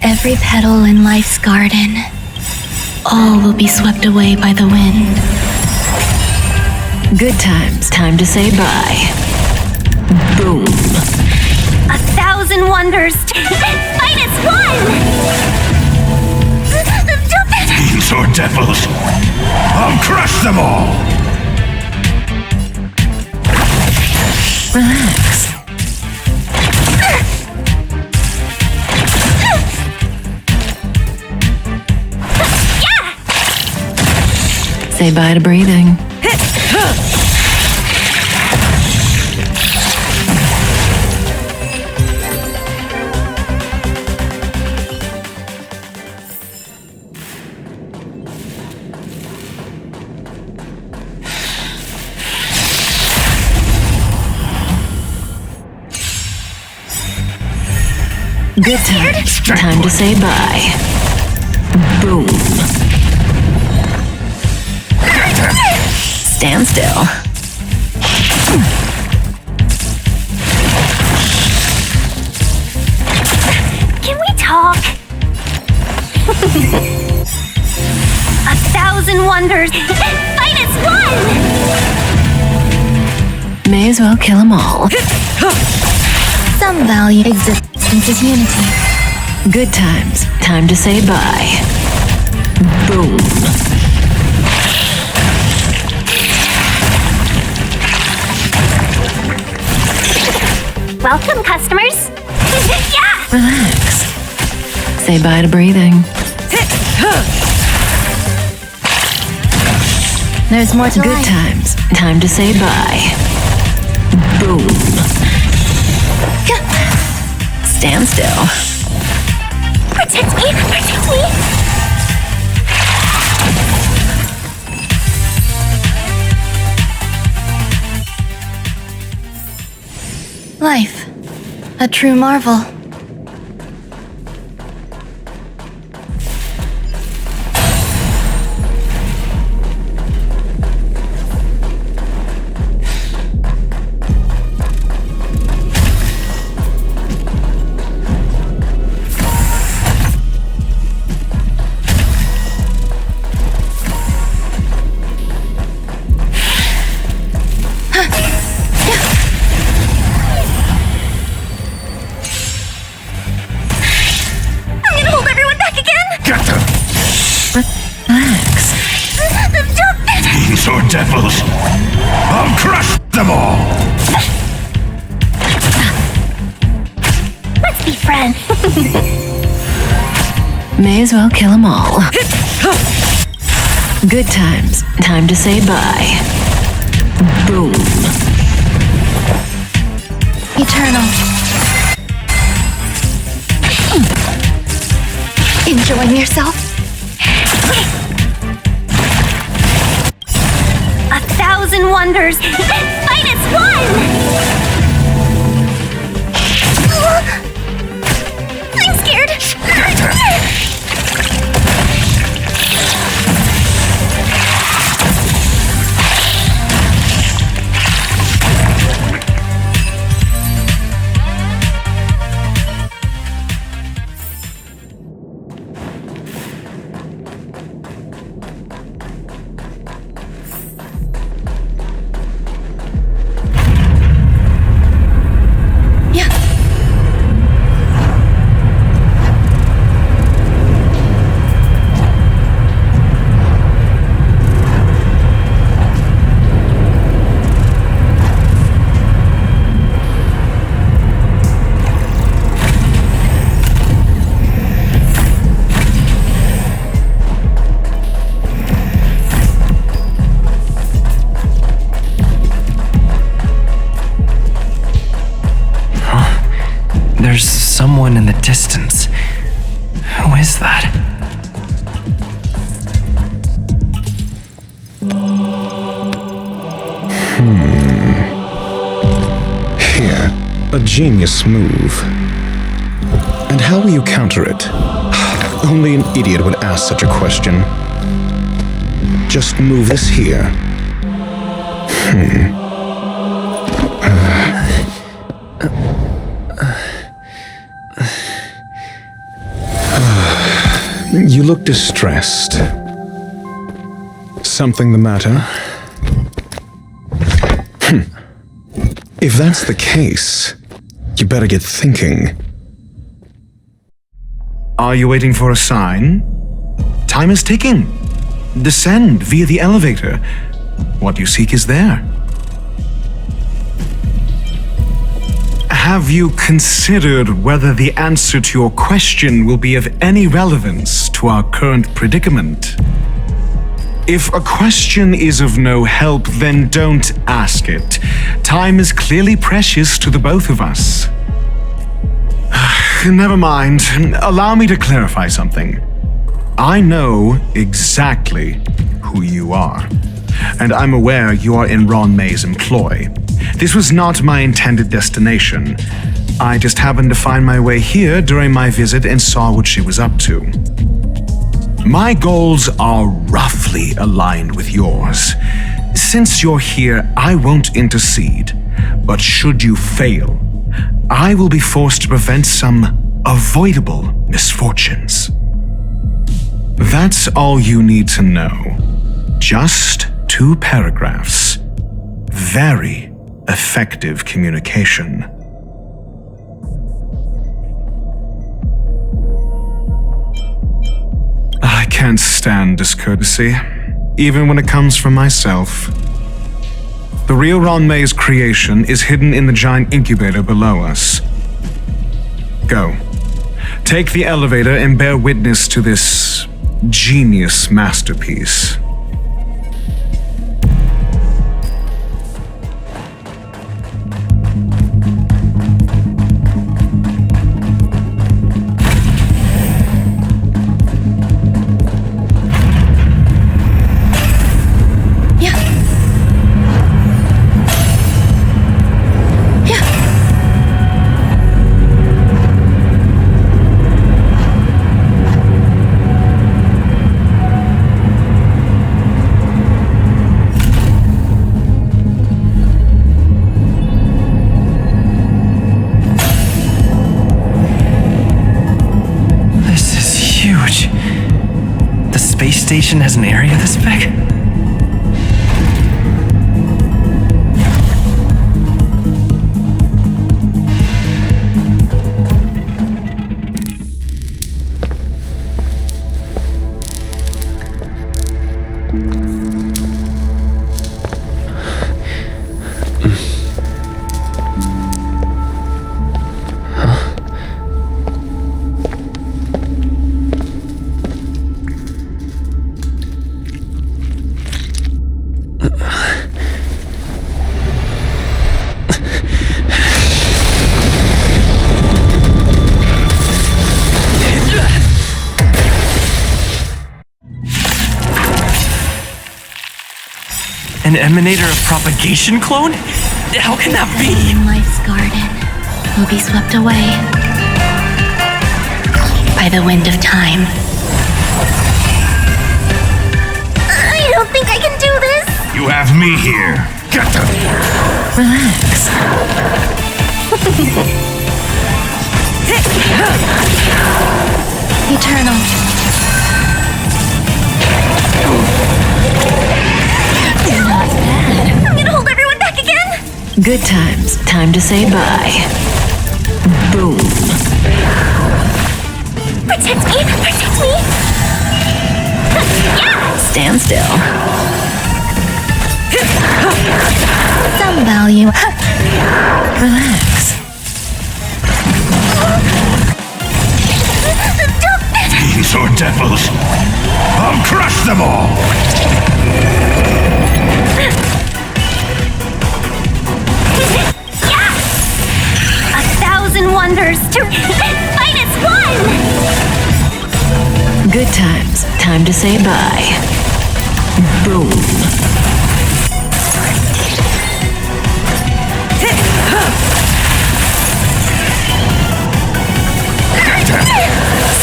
Every petal in life's garden, all will be swept away by the wind. Good times. Time to say bye. Boom. 1,000 wonders. Minus one! Fiends or devils, I'll crush them all! Relax. Say bye to breathing. Good times. Time to say bye. Boom. Stand still. Can we talk? 1,000 wonders. Minus one! May as well kill them all. Some value existence is unity. Good times. Time to say bye. Boom. Welcome, customers. Yeah! Relax. Say bye to breathing. There's more to Good life. times. Time to say bye. Boom. Stand still. Protect me! Protect me! Life. A true marvel. Relax. Fiends or devils, I'll crush them all! Let's be friends. May as well kill them all. Good times. Time to say bye. Boom. Eternal. Enjoying yourself? 1,000 wonders. Minus one! I'm scared. There's someone in the distance. Who is that? Here, a genius move. And how will you counter it? Only an idiot would ask such a question. Just move this here. You look distressed. Something the matter? If that's the case, you better get thinking. Are you waiting for a sign? Time is ticking. Descend via the elevator. What you seek is there. Have you considered whether the answer to your question will be of any relevance to our current predicament? If a question is of no help, then don't ask it. Time is clearly precious to the both of us. Never mind. Allow me to clarify something. I know exactly who you are, and I'm aware you are in Ron May's employ. This was not my intended destination. I just happened to find my way here during my visit and saw what she was up to. My goals are roughly aligned with yours. Since you're here, I won't intercede, but should you fail, I will be forced to prevent some avoidable misfortunes. That's all you need to know. Just 2 paragraphs. Very effective communication. I can't stand discourtesy, even when it comes from myself. The real Ron May's creation is hidden in the giant incubator below us. Go. Take the elevator and bear witness to this genius masterpiece. Station has an area this big? An emanator of propagation clone? How can that be? Life's garden will be swept away by the wind of time. I don't think I can do this. You have me here. Get them. Relax. Eternal. Not bad. I'm gonna hold everyone back again. Good times. Time to say bye. Boom. Protect me! Protect me! Stand still. Some value. Relax. These are devils. I'll crush them all. 1,000 wonders universe to fight as one! Good times. Time to say bye. Boom.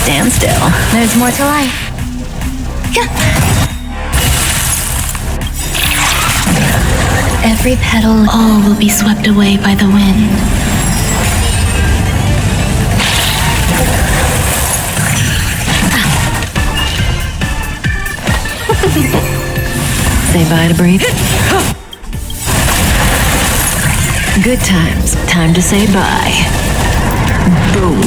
Stand still. There's more to life. Every petal, all will be swept away by the wind. Say bye to breathe. Good times. Time to say bye. Boom.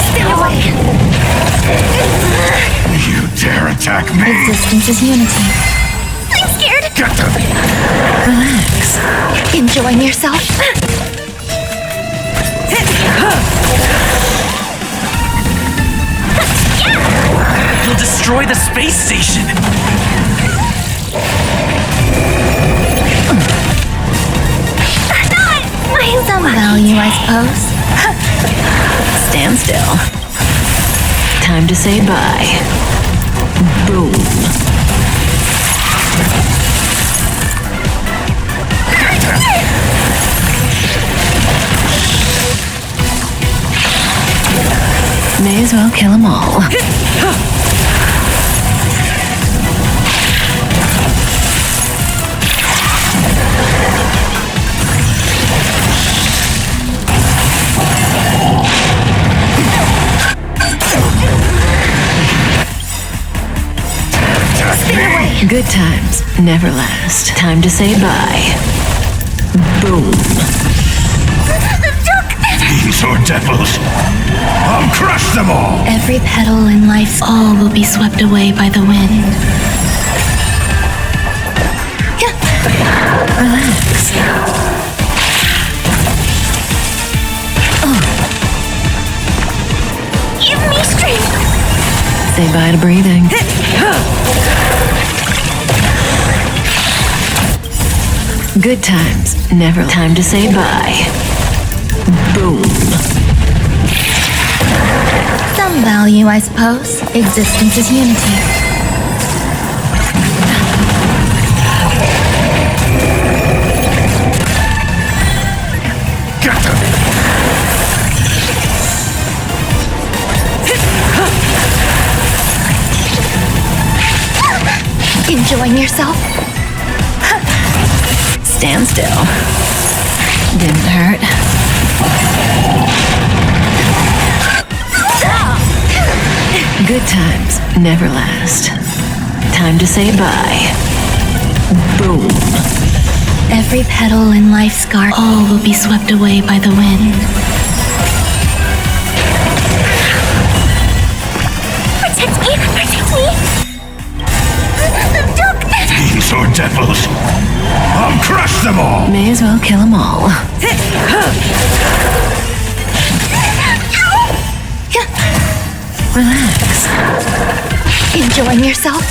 Stay away! You dare attack me? Existence is unity. I'm scared! Get them! Relax. Enjoying yourself? You'll destroy the space station! Some value, I suppose. Stand still. Time to say bye. Boom. May as well kill them all. Good times never last. Time to say bye. Boom. These are devils. I'll crush them all. Every petal in life's all will be swept away by the wind. Relax. Give me strength! Say bye to breathing. Good times never. Time to say bye. Boom. Some value, I suppose. Existence is unity. Get them! Enjoying yourself? Stand still. Didn't hurt. Good times never last. Time to say bye. Boom. Every petal in life's scar, all will be swept away by the wind. Protect me! Protect me! These are devils. I'll crush them all. May as well kill them all. Relax. Enjoying yourself?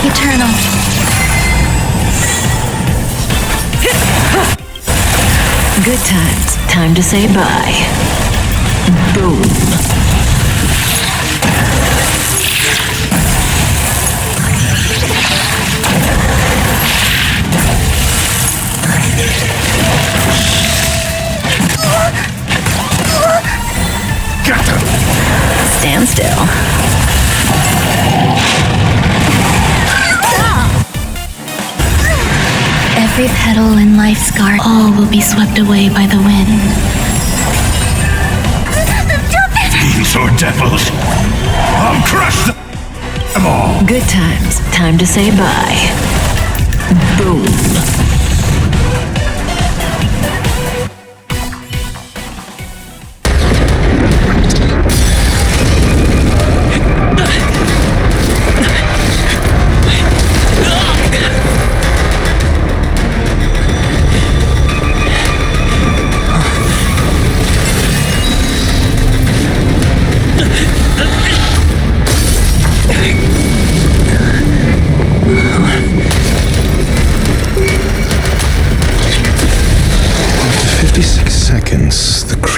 Eternal. Good times. Time to say bye. Boom. Get them! Stand still. Every petal in life's scar, all will be swept away by the wind. These are devils. I'll crush them all. Good times. Time to say bye. Boom.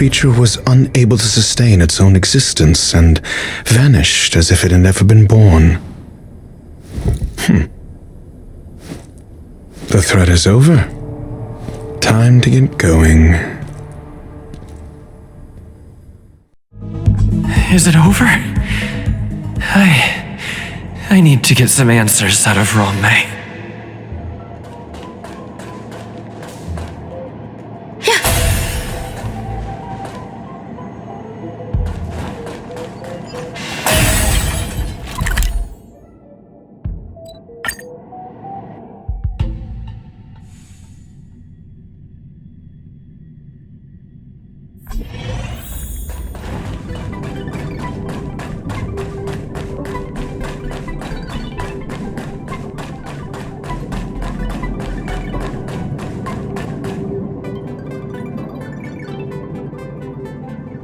creature was unable to sustain its own existence and vanished as if it had never been born. The threat is over. Time to get going. Is it over? I need to get some answers out of Rongmei.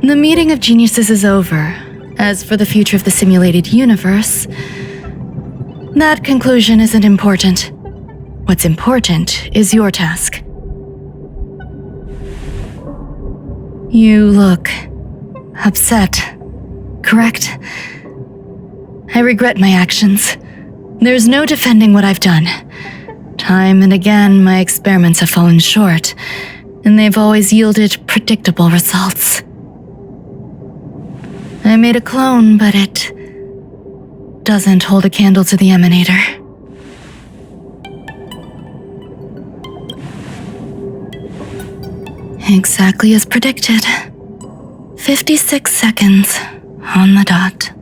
The meeting of geniuses is over. As for the future of the simulated universe, that conclusion isn't important. What's important is your task. You look upset, correct? I regret my actions. There's no defending what I've done. Time and again, my experiments have fallen short, and they've always yielded predictable results. I made a clone, but it doesn't hold a candle to the emanator. Exactly as predicted. 56 seconds on the dot.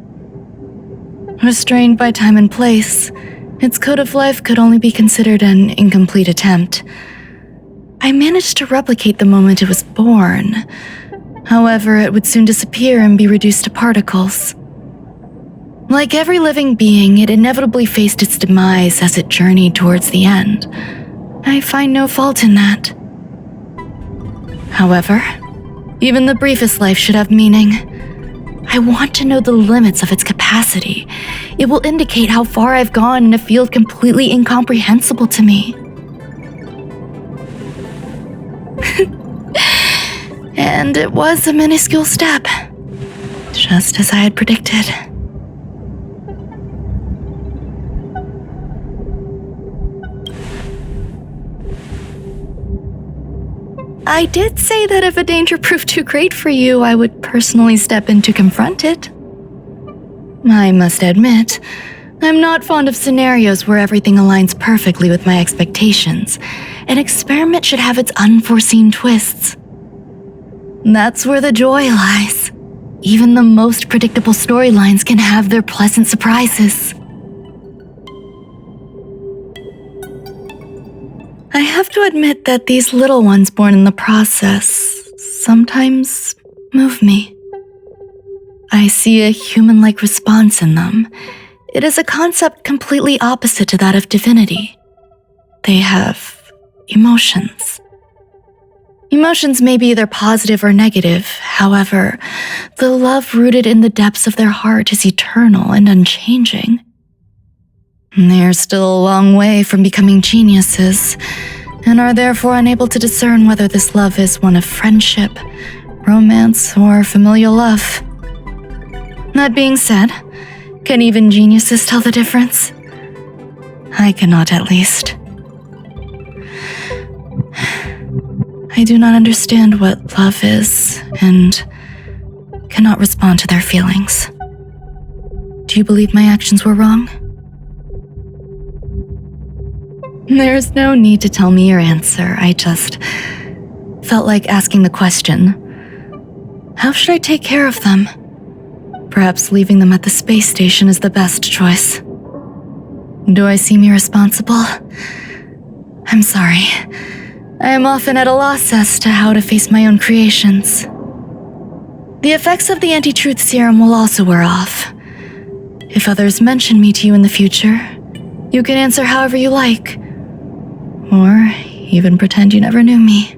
Restrained by time and place, its code of life could only be considered an incomplete attempt. I managed to replicate the moment it was born. However, it would soon disappear and be reduced to particles. Like every living being, it inevitably faced its demise as it journeyed towards the end. I find no fault in that. However, even the briefest life should have meaning. I want to know the limits of its capacity. It will indicate how far I've gone in a field completely incomprehensible to me. And it was a minuscule step, just as I had predicted. I did say that if a danger proved too great for you, I would personally step in to confront it. I must admit, I'm not fond of scenarios where everything aligns perfectly with my expectations. An experiment should have its unforeseen twists. That's where the joy lies. Even the most predictable storylines can have their pleasant surprises. I have to admit that these little ones born in the process sometimes move me. I see a human-like response in them. It is a concept completely opposite to that of divinity. They have emotions. Emotions may be either positive or negative. However, the love rooted in the depths of their heart is eternal and unchanging. They're still a long way from becoming geniuses, and are therefore unable to discern whether this love is one of friendship, romance, or familial love. That being said, can even geniuses tell the difference? I cannot, at least. I do not understand what love is, and cannot respond to their feelings. Do you believe my actions were wrong? There's no need to tell me your answer. I just felt like asking the question. How should I take care of them? Perhaps leaving them at the space station is the best choice. Do I seem irresponsible? I'm sorry. I am often at a loss as to how to face my own creations. The effects of the anti-truth serum will also wear off. If others mention me to you in the future, you can answer however you like. Or even pretend you never knew me.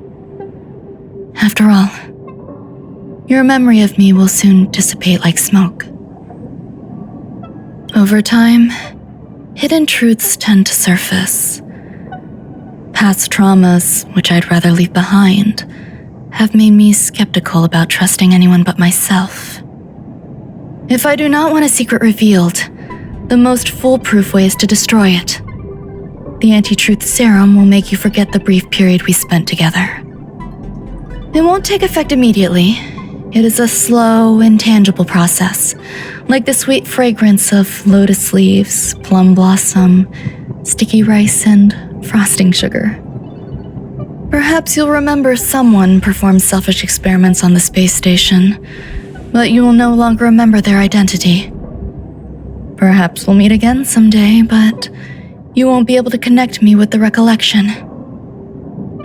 After all, your memory of me will soon dissipate like smoke. Over time, hidden truths tend to surface. Past traumas, which I'd rather leave behind, have made me skeptical about trusting anyone but myself. If I do not want a secret revealed, the most foolproof way is to destroy it. The anti-truth serum will make you forget the brief period we spent together. It won't take effect immediately. It is a slow, intangible process, like the sweet fragrance of lotus leaves, plum blossom, sticky rice, and frosting sugar. Perhaps you'll remember someone performed selfish experiments on the space station, but you will no longer remember their identity. Perhaps we'll meet again someday, but you won't be able to connect me with the recollection.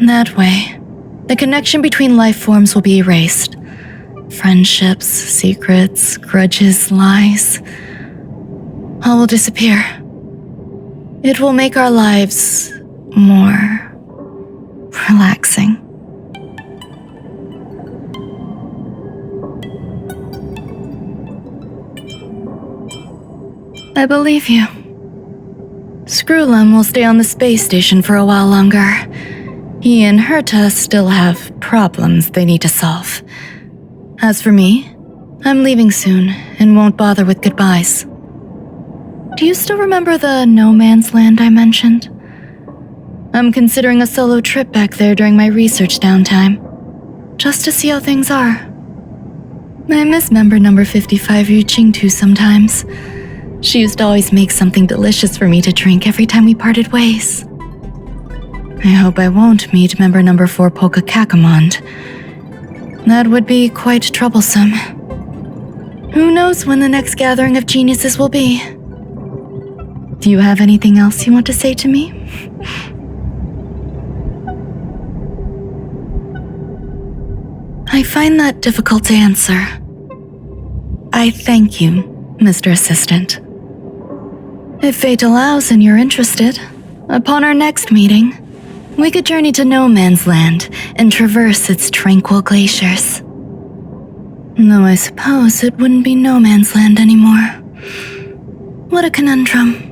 That way, the connection between life forms will be erased. Friendships, secrets, grudges, lies, all will disappear. It will make our lives more relaxing. I believe you. Screwlum will stay on the space station for a while longer. He and Herta still have problems they need to solve. As for me, I'm leaving soon and won't bother with goodbyes. Do you still remember the no man's land I mentioned? I'm considering a solo trip back there during my research downtime, just to see how things are. I miss member number 55 Yu Qingtu sometimes. She used to always make something delicious for me to drink every time we parted ways. I hope I won't meet member number 4 Polka Kakamond. That would be quite troublesome. Who knows when the next gathering of geniuses will be? Do you have anything else you want to say to me? I find that difficult to answer. I thank you, Mr. Assistant. If fate allows and you're interested, upon our next meeting, we could journey to No Man's Land and traverse its tranquil glaciers. Though I suppose it wouldn't be No Man's Land anymore. What a conundrum.